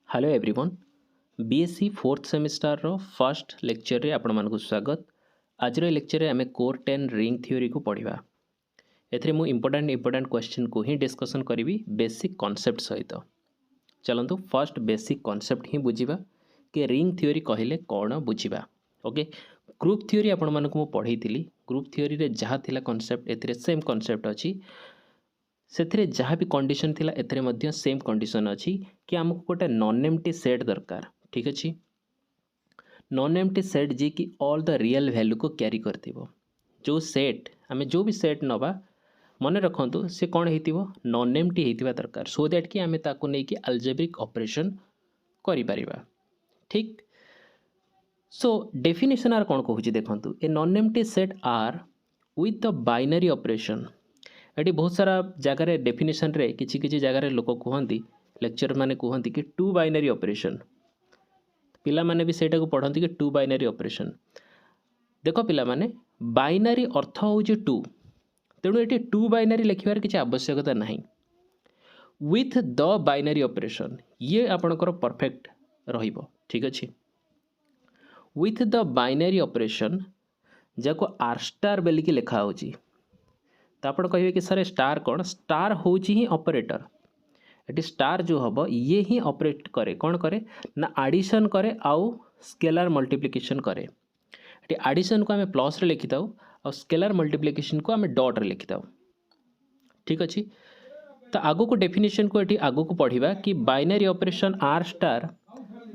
Hello everyone BSc fourth semester रो first lecture रे आपण मानकु स्वागत। आज रो लेक्चर रे आमे कोर 10 रिंग थ्योरी को पढ़िबा। एथरे मु इंपोर्टेंट क्वेश्चन को ही डिस्कशन करिवि बेसिक कॉन्सेप्ट सहित। चलंतु फर्स्ट बेसिक कॉन्सेप्ट ही बुझिबा कि रिंग थ्योरी कहिले कोन बुझिबा। ओके, ग्रुप थ्योरी आपण मानकु मु पढ़ैतिली। ग्रुप थ्योरी रे जहा थिला कॉन्सेप्ट एथरे सेम कॉन्सेप्ट अछि। से जहाँ भी कंडीशन थिला एथरे मध्य सेम कंडीशन अच्छी कि आमको गोटे नॉन एम्प्टी सेट दरकार। ठीक अच्छे, नॉन एम्प्टी सेट जी कि ऑल द रियल वैल्यू को क्यारी करथिबो। जो सेट आमे जो भी सेट नवा मन रखंतु से कौन हेतिबो नॉन एम्प्टी हेतिबा दरकार, सो दैट कि आमे ताको नै कि अल्जेब्रिक ऑपरेशन करि परिबा। ठीक, सो डेफिनेशन आर कौन कहूची देखंतु, a non empty set R with the binary operation. ये बहुत सारा जगार डेफिनेशन रे किछि किछि जगार लोक कहती, लेक्चर माने कहती कि टू बाइनरी ऑपरेशन। पिला माने भी सेटा को पढ़ती कि टू बाइनरी ऑपरेशन। देखो पिला माने बाइनरी अर्थ होउची टू, तेणु ये टू बाइनरी लिखिबार किछि आवश्यकता नहीं। विथ द बाइनरी ऑपरेशन ये आपणकर परफेक्ट रहिबो। ठीक अच्छे, विथ द बाइनरी ऑपरेशन जाको आर स्टार बेलिकी लिखा होची। तो आप कहे कि सर स्टार कौन, स्टार हूँ ही ऑपरेटर। ये स्टार जो हम ये ही ऑपरेट करे कौन करे ना एडिशन करे आउ स्केलर मल्टीप्लिकेशन करे। ये एडिशन को आम प्लस रे लिखि थाउ और स्केलर मल्टीप्लिकेशन को आम डॉट रे लिखि थाउ। ठीक अच्छे, तो आगो को डेफिनेशन को ये आगो को पढ़िबा कि binary operation are star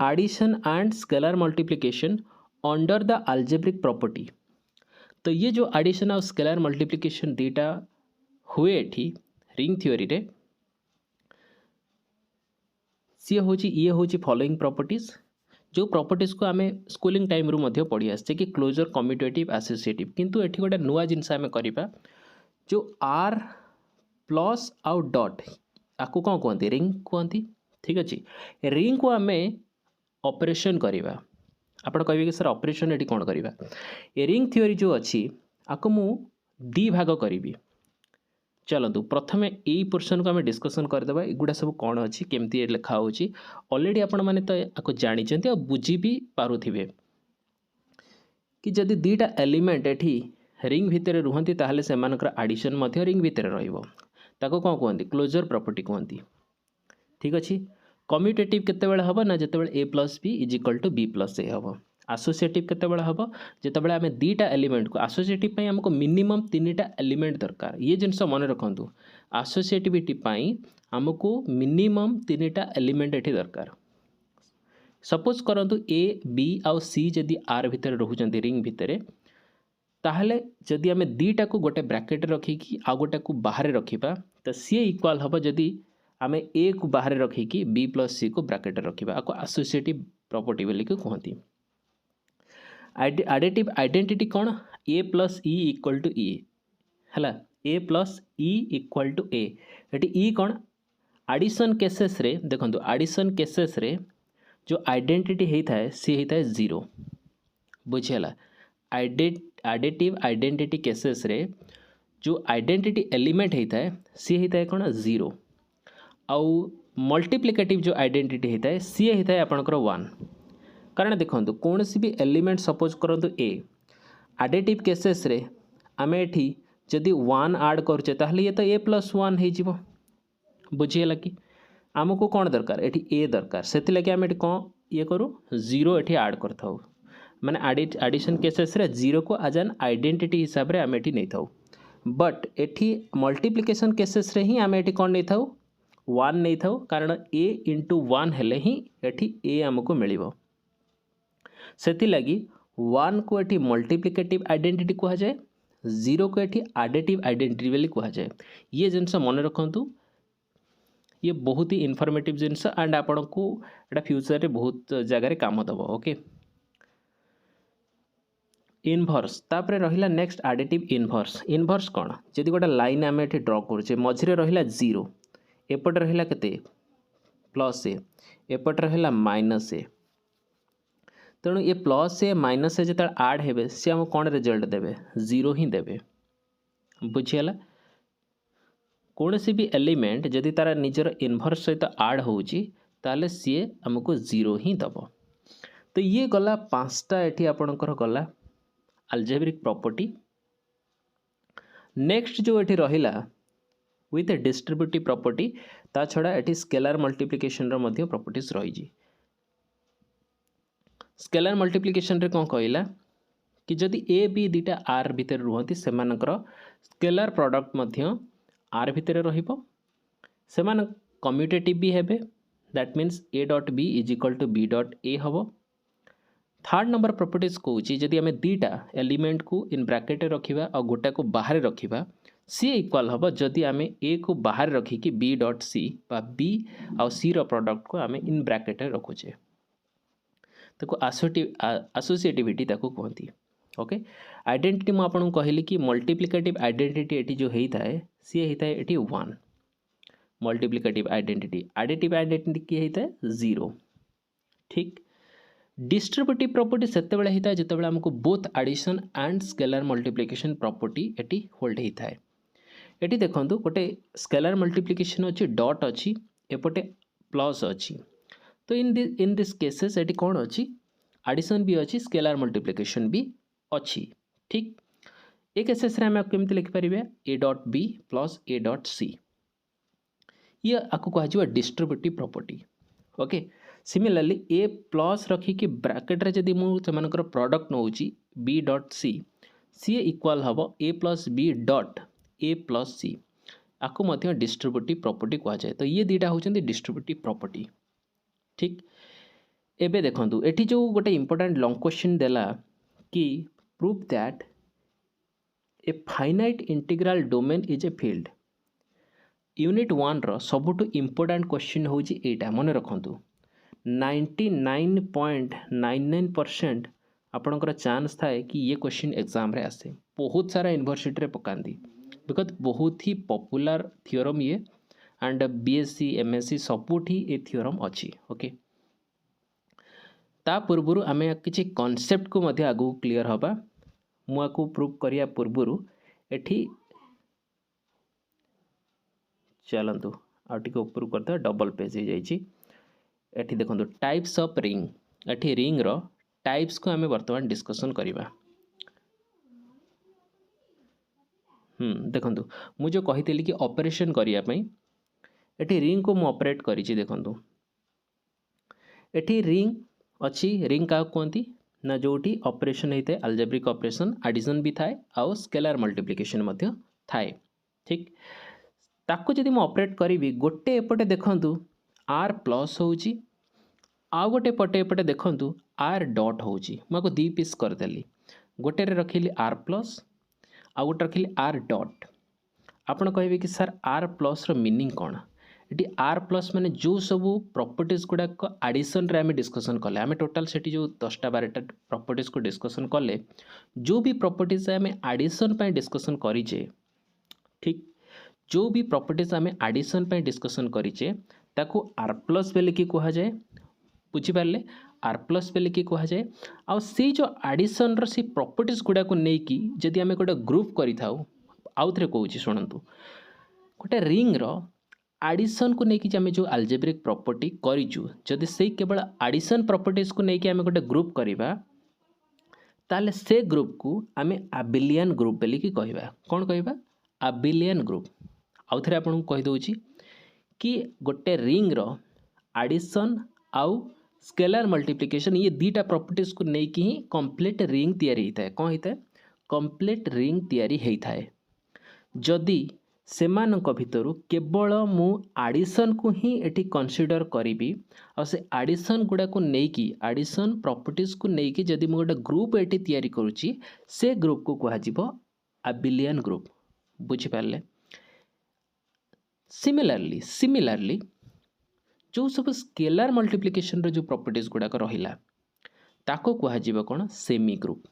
addition and scalar multiplication under the algebraic property. तो ये जो एडिशन और स्केलर मल्टीप्लिकेशन दीटा हुए एठी रिंग थ्योरी रे, सी होची ये होची फॉलोइंग प्रॉपर्टीज। जो प्रॉपर्टीज को आमे स्कूलिंग टाइम रु मध्य पढ़ी आछे कि क्लोजर कम्यूटेटिव एसोसिएटिव। किंतु एठी गोटे नुआ जिनस आमे करिबा, जो आर प्लस आउ डॉट आकु कोन कहंती रिंग कहंती। ठीक अछि, रिंग को आमे ऑपरेशन करिबा। आपण कहबे कि सर ऑपरेशन एठी कोन करिबा। ए रिंग थ्योरी जो अछि आको मु दी भाग करी। चलतु प्रथमे यही पोर्शन को आम डिस्कसन करदेबा, एगुड़ा सब कौन अच्छी केमती लिखा होची। ऑलरेडी आपण माने तो आपको जानते और बुझी भी पारुथिबे कि जदि दीटा एलिमेंट एठी रिंग भितर रुहंती ताहले सेमानकर एडिशन मध्य रिंग भितर रहिबो। ताको कोन कहंती क्लोजर प्रॉपर्टी कहंती। ठीक अछि, कम्यूटेटिव केतेबेले हबो ना जेतेबेले A plus B is equal to B plus A हबो। एसोसिएटिव केतेबेले हबो जेतेबेले आमे दीटा एलिमेंट को एसोसिएटिव पई हमको मिनिमम तीनटा एलिमेंट दरकार। ये जिनस मन रखंतु, एसोसिएटिविटी पई हमको मिनिमम तीनटा एलिमेंट एठी दरकार। सपोज करंतु ए बी आउ सी जदि आर भितर रहउचंती रिंग भितर, ताहले जदि आमे दीटा को गोटे ब्रैकेट रखिकी आ गोटे को बाहर रखिबा तो सी इक्वल हबो जदि आमे ए को बाहर रखिकी बी प्लस सी को ब्रैकेट रखिबा। आको एसोसिएटिव प्रॉपर्टी बोली को कहंती। एडिटिव आइडेंटिटी कौन, ए प्लस ई इक्वल टू ई है, ए प्लस ई इक्वल टू ए। ई कौन एडिशन केसेस रे देखो, एडिशन केसेस रे जो आइडेंटिटी होता है सी होता है जीरो। बुझेला, एडिटिव आइडेंटिटी केसेस रे जो आइडेंटिटी एलिमेंट होता है सी होता है कौन जीरो। आउ मल्टीप्लिकेटिव जो आइडेंटिटी होता है सी होता है आपनकर 1। कारण देखो कौन सी भी एलिमेंट सपोज करंतु ए, एडिटिव केसेस रे आमे एठी जदि 1 ऐड करछे ताहले ये तो ए प्लस 1 हे जिवो। बुझियला कि आमको कौन दरकार एठी ए दरकार, सेति लगे आमे एठी कोन ये करू जीरो एठी ऐड करथाउ। माने एडिशन केसेस रे जीरो को एज एन आइडेंटिटी हिसाब रे आमे एठी नै थाउ। बट एठी मल्टीप्लिकेशन केसेस रे ही आमे एठी कोन नै थाउ 1 नै थाउ, कारण ए इंटू 1 हेले ही एठी ए हमको मिलिबो। सेति लगी 1 को एठी मल्टीप्लिकेटिव आइडेंटिटी कहा जाए, 0 को एठी एडिटिव आइडेंटिटी बोली कहा जाए। ये जिनस मन रखंतु, ये बहुत ही इनफॉर्मेटिव जिनस एंड आपन को एटा फ्यूचर रे बहुत जगह रे काम दबो। ओके, इनवर्स तापरे रहिला नेक्स्ट एडिटिव इनवर्स। इनवर्स कौन, जदि गोटे लाइन आमे एठी ड्रॉ करछे मझिरे रहिला 0, एपटे रहिला केते प्लस ए, एपटे रहिला माइनस ए। तेणु ये प्लस ए माइनस ए जो आड हे सी आम कौन रिजल्ट देवे जीरो ही देवे। बुझीगला, कौन सी भी एलिमेंट जदि तार निजर इनवर्स सहित आड होउची ताले सी आमको 0 ही दब। तो ये गला 5टा एठी आपणकर गला अलजेब्रिक प्रॉपर्टी। नेक्स्ट जो एठी रहिला विथ ए डिस्ट्रीब्यूटिव प्रॉपर्टी, ता छड़ा एठी स्केलर मल्टीप्लिकेशन रो मध्य प्रॉपर्टीज रही। स्केलर मल्टीप्लिकेशन रे कौन कहला कि जदि ए बी दुटा आर भितर रुहती सेमानकर स्केलर प्रोडक्ट मध्य आर भितर रहिबो, सेमान कम्यूटेटिव भी हेबे, that means A dot B is equal to B dot A हबो। थर्ड नंबर प्रॉपर्टीज कौच जदि आम दुटा एलिमेंट को इन ब्रैकेट रखा और गोटा को बाहर रखा, सी इक्वाल हम जदि आम ए को बाहर रखिकी बी डॉट सी बा बी आउ सी रो प्रोडक्ट को आम इन ब्रैकेट रखुचे, ताको एसोसिएटिविटी ताको कहती। ओके, आइडेंटिटी मुझे आपको कहली कि मल्टीप्लिकेटिव आइडेंटिटी एटी जो होता है सी होता है एटी 1, मल्टीप्लिकेटिव आइडेंटिटी किए होता है 0। ठीक, डिस्ट्रीब्यूटिव प्रॉपर्टी सेते बेले होता है जिते आमको both addition and scalar multiplication property एटी होल्ड होता है। एटी देखंतु गोटे स्केलर मल्टीप्लिकेशन अच्छी डॉट अच्छी एपटे प्लस अच्छी, तो इन दिस केसेस एटी कौन अच्छी एडिशन भी अच्छी स्केलर मल्टीप्लिकेशन भी अच्छी। ठीक, ए केसेस रे आम केमती लिखिपर A dot B plus A dot C, ये आपको कह distributive property. Okay, similarly A plus रखिकी ब्रैकेट रे जदि मुझे product now B dot C, C equal हम A plus B dot A plus C, आपको मध्य डिस्ट्रीब्यूटिव प्रॉपर्टी कह जाए। तो ये दुटा होचंदी डिस्ट्रीब्यूटिव प्रॉपर्टी। ठीक, एबे देखंतु एठी जो गोटे इंपोर्टेंट लॉन्ग क्वेश्चन देला कि prove that a finite integral domain is a field. Unit 1 रो सबुठु इंपोर्टेंट क्वेश्चन होची एटा, मन रखंतु 99.99% आपणकर चांस थाए कि ये क्वेश्चन एग्जाम रे आसे। बहुत सारा यूनिवर्सिटी रे पकांदी बिकज बहुत ही पॉपुलर थ्योरम ये, एंड बीएससी एमएससी सबुठी ये थ्योरम अच्छी। ओके, ता पूर्वरु आमे किछि कॉन्सेप्ट को मध्य आगु क्लियर हबा। मुआ को प्रूव करिया पूर्वरु एठी चलंतु आ टिके ऊपर करता डबल पेज हो जाइछि। एठी देखंतु टाइप्स ऑफ रिंग, एठी रिंग रो टाइप्स को आमे वर्तमान डिस्कशन करिबा। देखंतु मु जो कहितली कि ऑपरेशन करिया पई एठी रिंग को मु ऑपरेट करिछि। देखंतु एठी रिंग अच्छी, रिंग का कहती ना जोटी ऑपरेशन होता है अलजेब्रिक ऑपरेशन, एडिशन भी थाए आउ स्केलर मल्टीप्लिकेशन मध्य थाए। ठीक, ताको जदि मु ऑपरेट करी गोटे एपटे देखंतु आर प्लस होची, आउ गोटे पटे एपटे देखंतु आर डॉट होची। मुझे दी पीस करदेली, गोटे रे रखिली आर प्लस आउ गोटे रखिली आर डॉट। आपन कहिबे कि सर आर प्लस रो मीनिंग कौन? ये आर प्लस माने जो सब प्रॉपर्टीज गुड़ाक एडिशन रे आमे डिस्कशन कले, आमे टोटाल सेठी जो 10टा 12टा प्रॉपर्टीज को डिस्कशन कले, जो भी प्रॉपर्टीज आमे एडिशन पे डिस्कशन करिचे, ठीक, जो भी प्रॉपर्टीज आमे एडिशन पे डिस्कशन करिचे ताको आर प्लस बेले की कहा जाए, बुझी पारले, आर प्लस बेले की कहा जाए। आ से जो एडिशन रो सी प्रॉपर्टीज गुड़ा को नहीं कि जदि आमे गोटे ग्रुप करि थाउ, आउ थरे कहूची सुनंतु, गोटे रिंग रो एडिशन को लेकिन आम जो अलजेब्रिक प्रॉपर्टी करिचु, जदि से केवल एडिशन प्रॉपर्टीज को लेकिन आम गोटे ग्रुप करिबा, ताले से ग्रुप को आम आबिलियन ग्रुप बेली की कहबा। कौन कहबा? आबिलियन ग्रुप। आउ थरे आपन को कहि दोची कि गोटे रिंग रो एडिशन आउ स्केलर मल्टीप्लिकेशन ये दुटा प्रॉपर्टीज को लेकिन ही कंप्लीट रिंग तैयारी होता है। कौन होता है? कंप्लीट रिंग तैयारी होता है। जदि सेमानक भितरु केवल मु एडिशन को ही एटी कंसीडर करी और से एडिशन गुड़ा को लेकिन एडिशन प्रॉपर्टीज को लेकिन जदि मु गोटे ग्रुप एटी तैयारी करुची, से ग्रुप को कह आबिलियन ग्रुप। बुझी पारले? सिमिलरली जो सब स्केलर मल्टीप्लिकेशन रो जो प्रॉपर्टीज गुड़ाक रहिला ताको कह कौन? Semi group.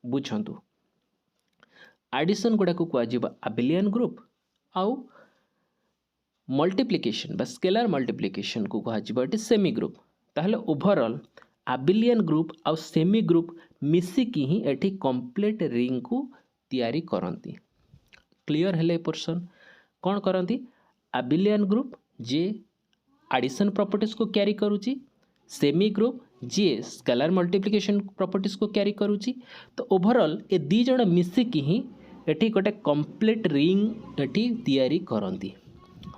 बुझंतु एडिशन गुड़ा को कह आबिलियन ग्रुप, आउ मल्टीप्लिकेशन बा स्केलर मल्टीप्लिकेशन को कह सेमी ग्रुप। ताहले ओवरऑल आबिलियन ग्रुप आउ सेमी ग्रुप मिसिकी ही एठी कंप्लीट रिंग को तैयारी करंती। क्लियर हेले पोर्शन? कौन करंती? आबिलियन ग्रुप जे एडिशन प्रॉपर्टीज को कैरी करूची, सेमी ग्रुप जी स्केलर मल्टीप्लिकेशन प्रॉपर्टीज को कैरी करूची। तो ओवरऑल ए दी जण मिसिकी ही एठी गोटे कंप्लीट रिंग एठी तैयारी करंती।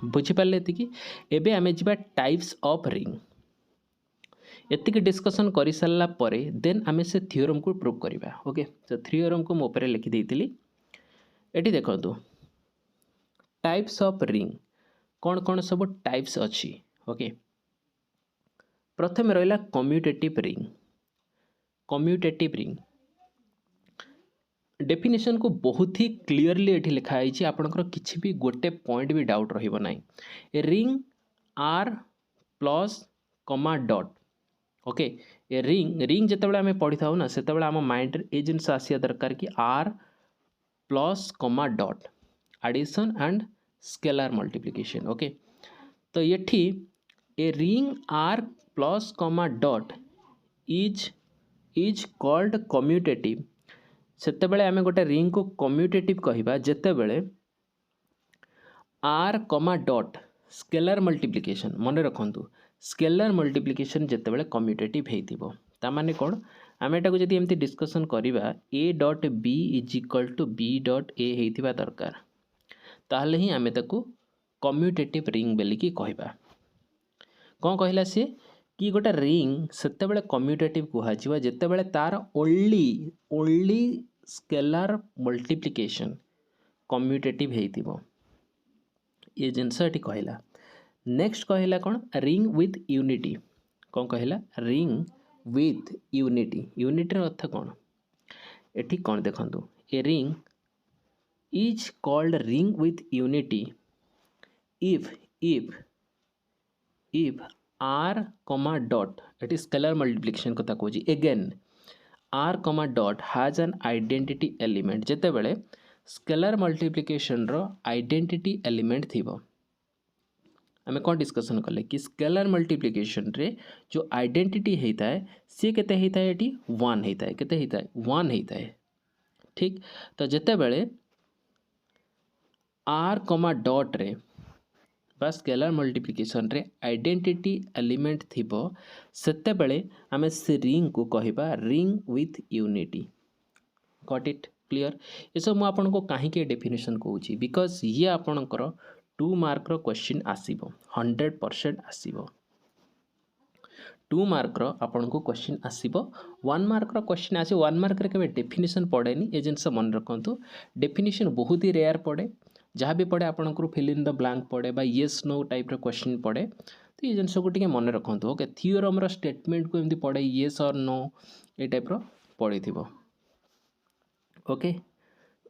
बुझी पाले एतिकी। एबे आमे जिबा टाइप्स ऑफ रिंग। एतिकी डिस्कशन करि सारला परे देन आमे से थ्योरम को प्रूव करिबा। ओके, तो थ्योरम को मो ऊपर लिखि देइतिली। एठी देखंतु टाइप्स ऑफ रिंग कौन कौन सब टाइप्स अच्छी। ओके, प्रथम रहा commutative ring. Commutative ring definition को बहुत ही क्लीयरली एठी लिखा है, आपनकर किछि भी गोटे पॉइंट भी डाउट रहिबो नाही। A ring R plus comma dot. Okay, a ring ring जेतेबेले आमे पढ़ी थाउ ना सेतेबेले आम माइंड ए जिनस आसिया दरकार कि R plus comma dot addition and scalar multiplication. Okay, तो ये a ring R plus comma dot is called commutative. सेतेबेले आमे गोटे रिंग को कम्यूटेटिव कहिबा जेतेबेले R comma dot scalar multiplication, मन रखंतु स्केलर मल्टीप्लिकेशन जेतेबेले कम्यूटेटिव हेतिबो। ता माने कोन, आमे एटा को जदी एमती डिस्कशन करिबा a dot b is equal to b dot a हेतिबा दरकार, ताहले ही आमे ताकू कम्यूटेटिव रिंग बेली की कहबा। कौन कहला सी कि गोटे रिंग सेतेबेले कम्यूटेटिव कुहा जिवा जेतेबेले तार ओनली स्केलर मल्टीप्लिकेशन कम्यूटेटिव हेतिबो। ये जिनस एटी कहला। नेक्स्ट कहला कौन, रिंग विथ यूनिटी। कौन कहला, रिंग विथ यूनिटी। यूनिटी अर्थ कौन, एटी कौन देखंतु ए ring is called ring with unity if r comma dot, it is scalar multiplication कथा कहूँ। again r comma dot has an identity element। जेते बेले स्केलर मल्टीप्लिकेशन रो identity element थिबो। आमे कौन डिस्कशन कले कि स्केलर मल्टीप्लिकेशन रे जो आइडेंटिटी हेता है सी केते हेता है, एटी 1 हेता है। केते हेता है, 1 हेता है। ठीक, तो जेते बेले r comma dot रे बा स्केलर मल्टीप्लिकेशन रे आइडेंटिटी एलिमेंट थिबो सेते बेले आमे से रिंग को कहिबा ring with unity. Got it, clear. ये सब मु आपन को काहे के डेफिनेशन कहूची, बिकॉज ये आपनकर 2 मार्क रो क्वेश्चन आसीबो, 100% आसीबो। 2 मार्क रो आपन को क्वेश्चन आसीबो, 1 मार्क रो क्वेश्चन आसी 1 मार्क रे केबे डेफिनेशन पड़ेनी। ए जिनस मन रखंतु, डेफिनेशन बहुत ही रेयर पड़े। जहाँ भी पड़े आपंकर फिल इन द ब्लैंक पड़े बा येस नो टाइप रो क्वेश्चन पड़े। तो ये जिनस को टिके मन रखंतु। ओके, थ्योरम रो स्टेटमेंट को एमती पड़े येस और नो ए टाइप रो पड़ी थिबो। ओके,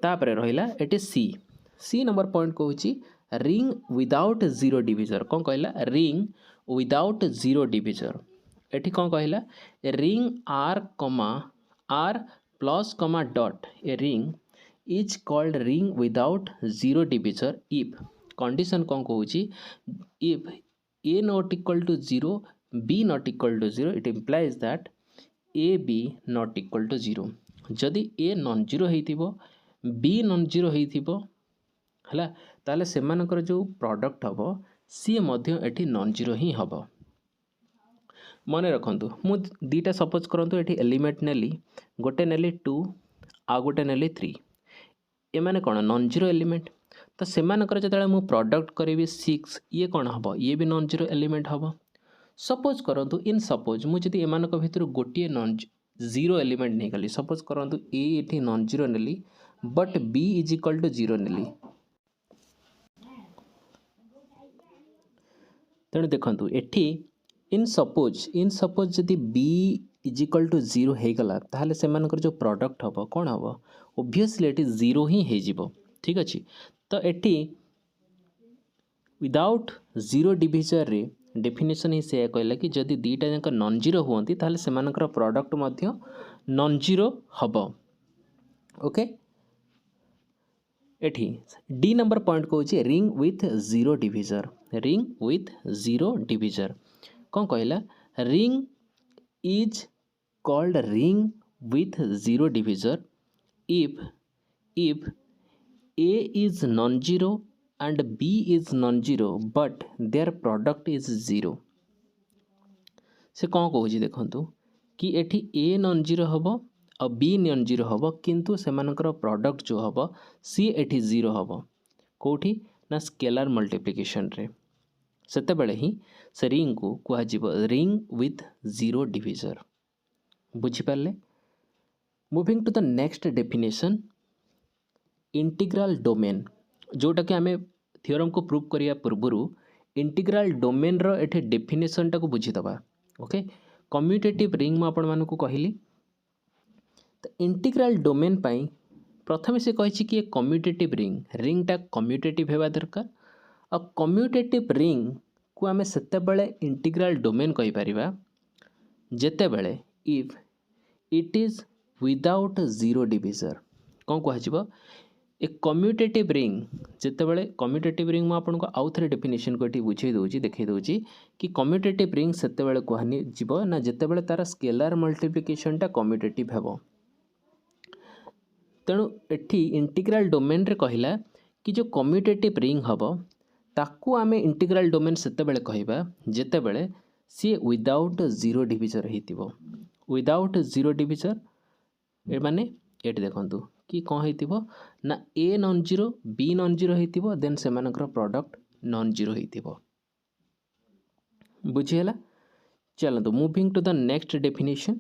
तापरे रहिला एटे सी नंबर पॉइंट कहूची रिंग विदाउट जीरो डिविजर। कौन कहला, रिंग विदाउट जीरो डिविजर। एठी कौन कहला, ring R plus comma dot a ring is called ring without zero divisor if condition कौन कहूची, if a not equal to 0 b not equal to 0 it implies that a b not equal to 0। जदि a non zero हेतिबो b non zero हेतिबो हला, ताले सेमानकर जो product हबो सी मध्य एठी नॉन जीरो ही हबो। मन रखंतु मु दीटा सपोज करंतु एठी एलिमेंट नेली, गोटे नेली 2 आ गोटे नेली 3। ए माने कोन नॉन जीरो एलिमेंट, तो सेमानकर जतले मु प्रोडक्ट करिवि 6 ये कोन हबो, ये भी नॉन जीरो एलिमेंट हबो। सपोज करंतु इन सपोज मु जदि एमानक भितर गोटिए नॉन जीरो एलिमेंट नहीं गली, सपोज करंतु ए एठी नॉन जीरो नेली but b is equal to 0 नेली। तेणु देखंतु एठी इन सपोज जदि बी इज इक्वल टू 0 हे गला ताहले सेमानकर जो प्रोडक्ट हबो कोन हबो, ऑब्वियसली एठी 0 ही हे जिवो। ठीक अछि, तो एठी विदाउट जीरो डिविजन रे डेफिनेशन ही से कहला कि जदि दीटा जक नॉन जीरो होती ताहले सेमानकर प्रोडक्ट मध्य नॉन जीरो हबो। ओके, एठी डी नंबर पॉइंट कहूची ring with zero divisor. Ring with zero divisor कौन कहला, ring is called ring with zero divisor if a is non-zero and B is non-zero but their product is 0 से कौन कहूँ देखु कि एठी A non-zero हम और B non-zero हम किंतु सेमानकर प्रोडक्ट जो हम सी एठी 0 हम कौटी ना स्केलार मल्टीप्लिकेशन रे सेते बेले ही से रिंग को कहुब रिंग विथ 0 डिविजर बुझिपारे। Moving to the next definition integral domain जोटा कि आमे थ्योरम को प्रूव करिया पूर्व इंटीग्रल डोमेन रो एठे डेफिनेशन टाको बुझीदबा। ओके कम्यूटेटिव रिंग मु आपण मानकु कहली तो इंटीग्रल डोमेन पाई प्रथम से कहि कि कम्यूटेटिव रिंग टा कम्यूटेटिव हेबा दरकार और कम्यूटेटिव रिंग को आमे सेते बेले इंटीग्रल डोमेन कहि परिबा जेते बेले if it is without 0 divisor कौन कह ए कम्यूटेटिव रिंग जिते बड़े कम्यूटेटिव रिंग मैं आपको आउ थे डेफिनेशन को ये बुझे दूसरी देखी दूसरी कि कम्यूटेटिव रिंग से कहनी जीव ना जिते बड़े तार स्केलार मल्टीप्लिकेशन टा कम्यूटेटिव हेबो तेणु एठी इंटीग्रल डोमेन रे कहला कि जो कम्यूटेटिव रिंग हम ताकू आमे इंटीग्रल डोमेन सेते बेले कहबा जेते बेले सी विदाउट 0 डिविजर हेतिबो विदाउट 0 डिविजर ए माने एटी देखंतु कि कौन होइतिबो ना A non zero B non zero होइतिबो देन सेमानकर प्रोडक्ट नॉन जीरो होइतिबो बुझिहेला। चलतो moving to the next definition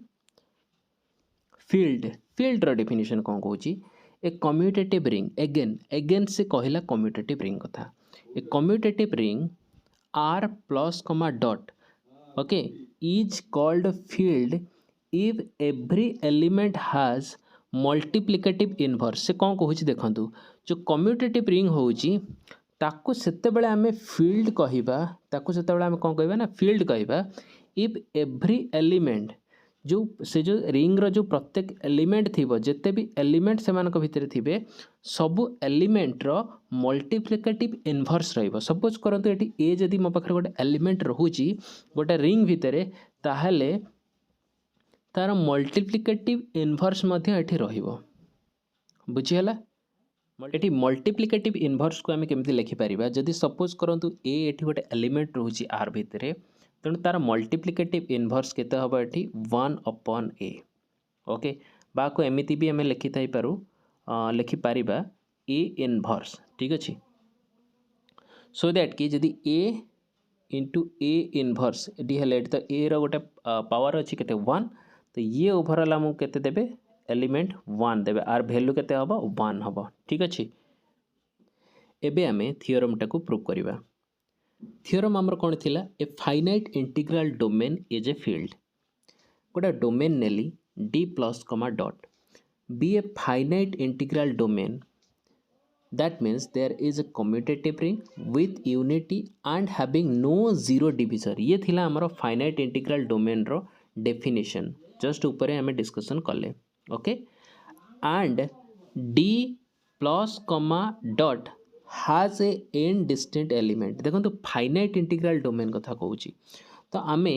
field रो डेफिनेशन कौन कहूची ए कम्यूटेटिव रिंग अगेन से कहला कम्यूटेटिव रिंग कथा a commutative ring R plus comma dot okay is called field if every element has multiplicative inverse से कौन कहूँ देखूँ जो कम्यूटेटिव रिंग होची ताकू सेते बेले आमे फील्ड कहिबा ताकू सेते बेले आमे कौन कहबा ना फील्ड कहिबा इफ एवरी एलिमेंट जो से जो रिंग रो जो प्रत्येक एलिमेंट थिबो जेते भी एलिमेंट सेमानक भितर थिबे सबु एलिमेंट रो मल्टीप्लिकेटिव इनवर्स रहइबो। सपोज करंतु एठी ए जदी मो पाखरे गोटे एलिमेंट रहूची गोटे रिंग भितरे ताहले तार मल्टीप्लिकेटिव इनवर्स मध्य एठी रहिबो बुझिहला। एठी मल्टीप्लिकेटिव इनवर्स को आमे केमति लिखि परिबा जदी सपोज करंतु ए एठी गोटे एलिमेंट रहूची आर भितरे तेणु तार मल्टीप्लिकेटिव इनवर्स केते हबो एठी 1/a ओके बाको एमिति भी आमे लिखि थाई पारू लिखि परिबा a इनवर्स ठीक अछि सो दैट कि जदी a इंटू a इनवर्स एडी हेले तो a रो गोटे पावर अछि केते 1 तो ये ओवरऑल हम केते देबे एलिमेंट 1 देबे आर वैल्यू केते हबो 1 हबो ठीक अछि। एबे आमे थ्योरम टाको प्रूव करिबा। थ्योरम आमर कौन थिला a finite integral domain is a field गोटे डोमेन नेली D plus comma dot be a finite integral domain that means there is a commutative ring with unity and having no 0 divisor ये थिला आमर finite integral domain रो definition just ऊपर हमें discussion कले okay and D plus comma dot has a N distinct element देखो तो finite integral domain कथा कहूँ तो आमे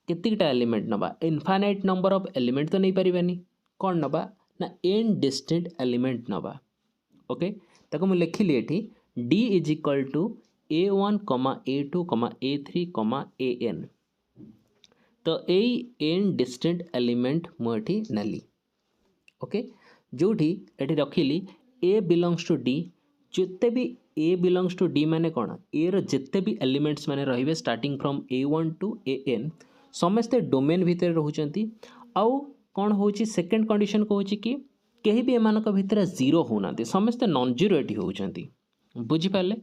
केतिकटा एलिमेंट नबा इनफाइनाइट नंबर ऑफ एलिमेंट तो नहीं पारिबानी कौन नबा ना एन डिस्टेंट एलिमेंट नबा ओके ताको मु लिखिली एठी d is equal to a1 a2 a3 an तो एन डिस्टेंट एलिमेंट मुठी नेली ओके जोठी एठी रखिली a बिलोंग्स टू d जिते भी a बिलोंग्स टू d माने कौन a रो जिते भी एलिमेंट्स माने रहिबे starting from a1 to an समस्ते डोमेन भितर रहउचंती आउ कौन होची सेकंड कंडीशन कहूची कि केही भी एमानक भितर जीरो होनाती समस्ते नॉन जीरो एटी होउचंती बुझी पाले।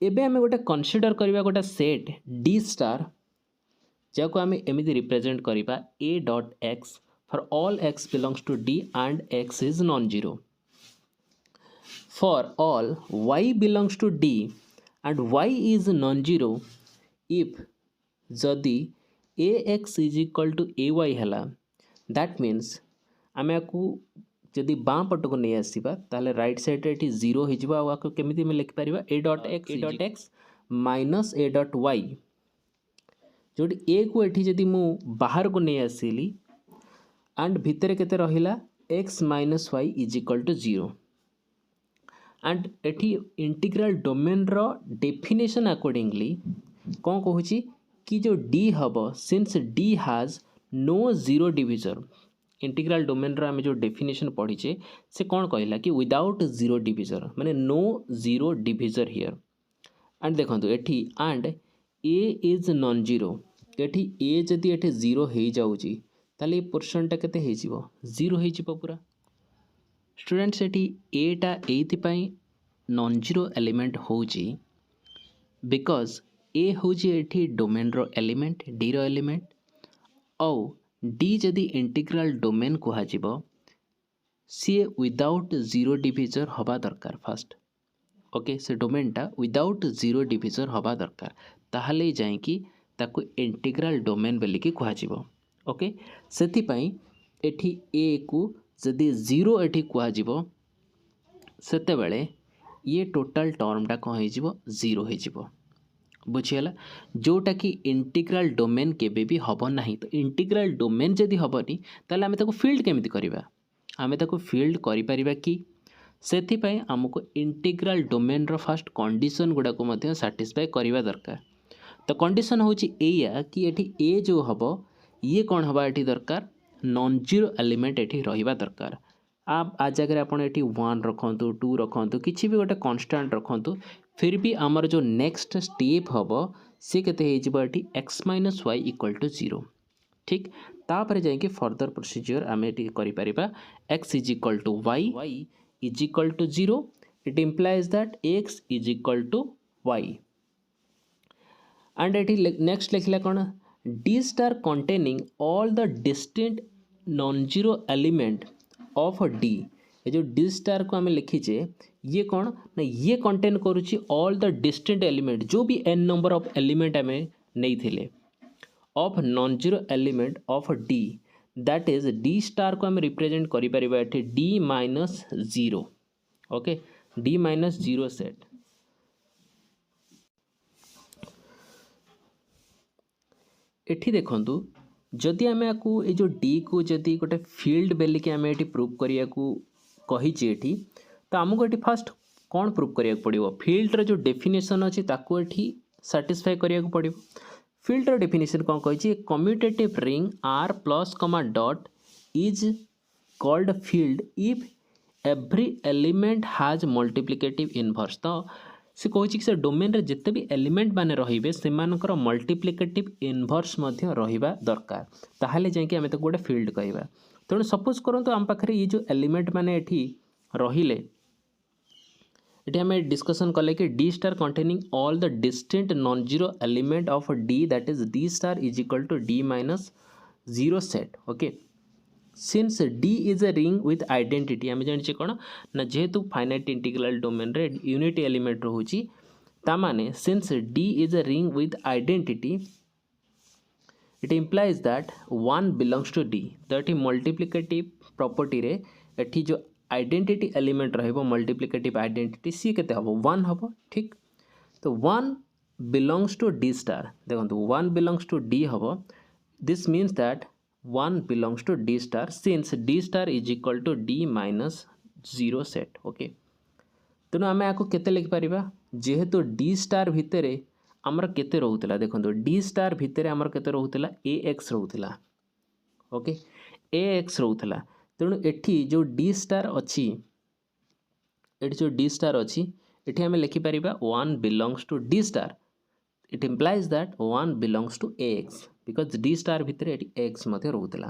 एबे हमें गोटे कंसीडर करबा गोटे सेट d स्टार जाको हमें एमिति रिप्रेजेंट करबा a dot x for all x belongs to d and x is non zero for all y belongs to d and y is non-zero if जदि ax is equal to ay हैला that means आमे को जदि बाँ पट को नहीं आसीबा ताले right side रे 0 हो जिबा आको केमिति में लिख परिबा a dot x minus a dot y जोटी a को एठी जदि मु बाहर को नहीं आसीली एंड भितर केते रहिला x minus y is equal to 0 and एठी इंटीग्रल डोमेन रो डेफिनेशन अकॉर्डिंगली कौन कहूँ कि जो डी हम since D has no zero divisor integral domain रो आम जो डेफिनेशन पढ़ीचे से कौन कहला कि विदाउट जीरो डिविजर माने no zero divisor here and देखो एठी and A is non zero एठी ए जदि एठी जीरो हो जाउची ताले पोर्शनटा केते हो जीवो जीरो हो जीवो पूरा स्टूडेंट्स एठी एटा एइथिपाई नॉन जीरो एलिमेंट होची बिकॉज ए होची एठी डोमेन रो एलिमेंट डी रो एलिमेंट औ डी जदि इंटीग्रल डोमेन कुहाजिबो सी विदाउट जीरो डिविजर हवा दरकार फास्ट ओके से डोमेनटा विदाउट जीरो डिविजर हवा दरकार ताहले जाइकी ताकू इंटीग्रल डोमेन बोलिकी कुहाजिबो ओके सेथिपाई एठी ए को जदि जीरो एठी कुहाजिबो सेते बेले ये टोटल टर्मटा कौन हो जीरो हो बुझीगला जोटा कि इंटीग्रल डोमेन केबे भी हबो नहीं तो इंटीग्रल डोमेन जदि हबनी ताले आमे ताको फील्ड केमिति करिबा आमे ताको फील्ड करि परिबा कि सेथिपाई आमको integral domain row first condition गुडा को मध्य सैटिस्फाई करवा दरकार तो कंडीशन होची एया कि एठी ए जो हबो ये कौन हबा एठी दरकार नॉन जीरो एलिमेंट एठी रहिबा दरकार आप आ जगह आप एठी 1 रखंतु 2 रखंतु किछि भी गोटे कांस्टेंट रखंतु फिर भी आमर जो नेक्स्ट स्टेप हबो से केते हे जिवो एठी x - y = 0 ठीक तापर जाइके फर्दर प्रोसीजर आमे एठी करि परिबा x = y = 0 it implies that x = y and एठी नेक्स्ट लिखला कोन d star containing all the distinct non-zero element of d ये जो d star को हमें लिखीचे ये कौन ना ये कंटेन करुच्ची ऑल द डिस्टिंट एलिमेंट जो भी n नंबर ऑफ एलिमेंट हमें नहीं थे of non zero element of d that is d star को हमें रिप्रेजेंट करि परिबा एठी d - 0 ओके d - 0 सेट एठी देखंतु जदि आमे आकु ए जो d को जदि गोटे फील्ड बेली के आमे एठी प्रूव करिया को कहिची एठी तो आमको एठी फर्स्ट कौन प्रूव करिया पड़िबो फील्ड रो जो डेफिनेशन अछि ताको एठी सैटिस्फाई करिया को पड़िबो फील्ड रो डेफिनेशन कौन कहिची commutative ring r plus comma dot is called field if every element has multiplicative inverse तो से कहिची कि से डोमेन रे जते भी एलिमेंट माने रहिबे सेमानकर मल्टीप्लिकेटिव इनवर्स मध्य रहिबा दरकार ताहाले जायकि हमें तो गोटे फील्ड कहबा तेणु सपोज करंतु हम पाखरे ये जो एलिमेंट माने एठी रहिले एटी आम डिस्कसन कले कि D star containing all the distinct non zero element of D that is D star is equal to d - 0 set okay since d is a ring with identity आम जानी कौन ना जेहेतु फाइनाइट इंटीग्रल डोमेन रे unit element रोची तामाने since d is a ring with identity it implies that 1 belongs to d तो ये मल्टीप्लिकेटिव प्रॉपर्टी रे एठी जो आइडेंटिटी एलिमेंट रहिबो मल्टीप्लिकेटिव आइडेंटिटी सी केते हबो 1 हबो ठीक तो 1 बिलोंग्स टू d स्टार देखंतु 1 बिलोंग्स टू d हबो this means that 1 belongs to d star since d star is equal to d - 0 set okay तेणु आमे आको केते लिख परिबा जेहेतु d स्टार भितरे आमर केते रहउतला देखंतु d स्टार भितरे आमर केते रहउतला ax रहउतला ओके ax रहउतला तेणु एठी जो डी स्टार अच्छी एठी जो डी स्टार अच्छी एठी हमें लिखि परिबा 1 belongs to D star it implies that 1 belongs to ax because D star भितर एठी x मध्ये रहउतला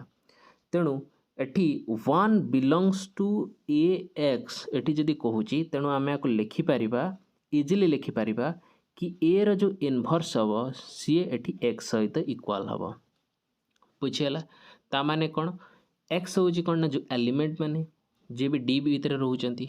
तेणु एठी 1 बिलोंग्स टू ax एठी जदि कहूची तेणु आमे आको लिखि परिबा इजीली लिखि परिबा कि a रो जो इनवर्स हबो सी एठी x सहित इक्वल हबो बुझियला ता माने कोन x होची कौन ना जो एलिमेंट माने जे भी डी भीतर रोचंती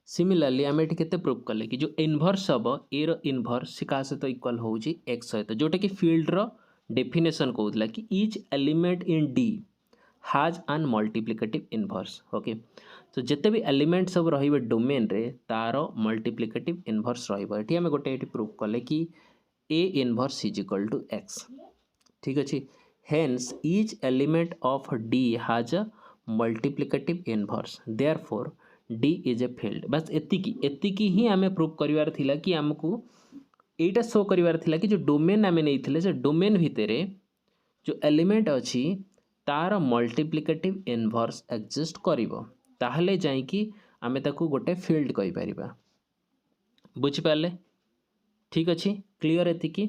सिमिलरली आम एठी केते प्रूव कले कि जो इनवर्स हबो ए रो इनवर्स से का सहित इक्वल होची x सहित जोटा कि फील्ड रो डेफिनेशन कहउतला कि each element in d has an multiplicative inverse okay तो जते भी एलिमेंट सब रहिबे डोमेन रे तारो मल्टीप्लिकेटिव इनवर्स रहिबो एठी हम गोटे एठी प्रूव कले कि a inverse is equal to x ठीक अछि hence each element of d has a multiplicative inverse therefore D is a field. बस एतिकी ही आम प्रूफ करार थिला कि आमको एटा शो करार थिला कि जो डोमेन आम नहीं से डोमेन भितर जो एलिमेंट अच्छी तार मल्टीप्लिकेटिव इनवर्स एक्जिस्ट करिवो ताहले जाइकी आमे ताकू गोटे फील्ड कहि परिबा। बुझी पाले? ठीक अच्छी, क्लियर एतिकी।